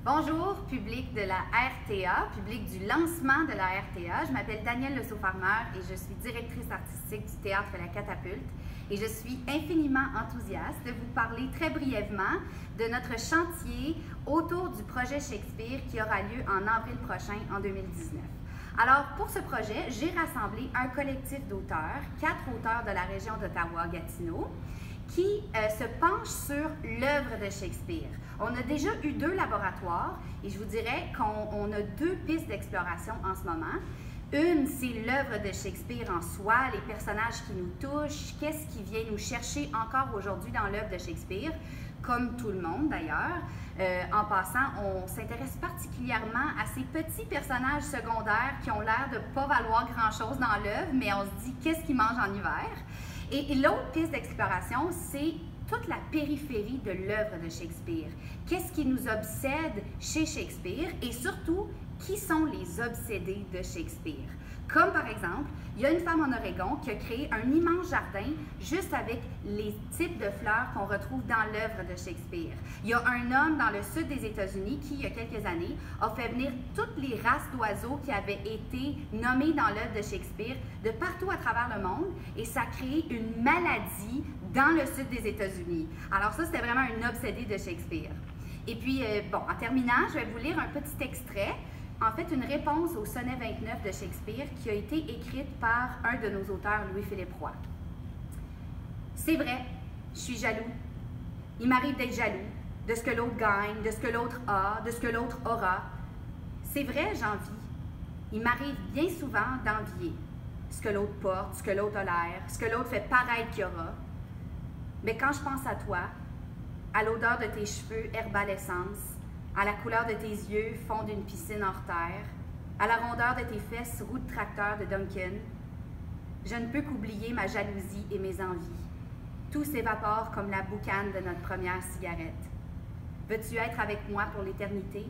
Bonjour, public de la RTA, public du lancement de la RTA. Je m'appelle Danielle Le Saufarmeur et je suis directrice artistique du Théâtre La Catapulte. Et je suis infiniment enthousiaste de vous parler très brièvement de notre chantier autour du projet Shakespeare qui aura lieu en avril prochain, en 2019. Alors, pour ce projet, j'ai rassemblé un collectif d'auteurs, 4 auteurs de la région d'Ottawa-Gatineau, qui se penchent sur l'œuvre de Shakespeare. On a déjà eu 2 laboratoires et je vous dirais qu'on a 2 pistes d'exploration en ce moment. Une, c'est l'œuvre de Shakespeare en soi, les personnages qui nous touchent, qu'est-ce qui vient nous chercher encore aujourd'hui dans l'œuvre de Shakespeare, comme tout le monde d'ailleurs. En passant, on s'intéresse particulièrement à ces petits personnages secondaires qui ont l'air de ne pas valoir grand-chose dans l'œuvre, mais on se dit qu'est-ce qu'ils mangent en hiver. Et l'autre piste d'exploration, c'est toute la périphérie de l'œuvre de Shakespeare. Qu'est-ce qui nous obsède chez Shakespeare et surtout, qui sont les obsédés de Shakespeare? Comme par exemple, il y a une femme en Oregon qui a créé un immense jardin juste avec les types de fleurs qu'on retrouve dans l'œuvre de Shakespeare. Il y a un homme dans le sud des États-Unis qui, il y a quelques années, a fait venir toutes les races d'oiseaux qui avaient été nommées dans l'œuvre de Shakespeare de partout à travers le monde et ça a créé une maladie dans le sud des États-Unis. Alors ça, c'était vraiment une obsédée de Shakespeare. Et puis, bon, en terminant, je vais vous lire un petit extrait. En fait, une réponse au sonnet 29 de Shakespeare qui a été écrite par un de nos auteurs, Louis-Philippe Roy. C'est vrai, je suis jaloux. Il m'arrive d'être jaloux de ce que l'autre gagne, de ce que l'autre a, de ce que l'autre aura. C'est vrai, j'envie. Il m'arrive bien souvent d'envier ce que l'autre porte, ce que l'autre a l'air, ce que l'autre fait paraître qu'il y aura. Mais quand je pense à toi, à l'odeur de tes cheveux herbalescence, à la couleur de tes yeux, fond d'une piscine hors terre, à la rondeur de tes fesses, roue de tracteur de Duncan, je ne peux qu'oublier ma jalousie et mes envies. Tout s'évapore comme la boucane de notre première cigarette. Veux-tu être avec moi pour l'éternité,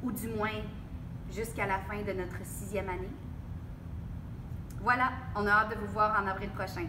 ou du moins jusqu'à la fin de notre 6e année? Voilà, on a hâte de vous voir en avril prochain.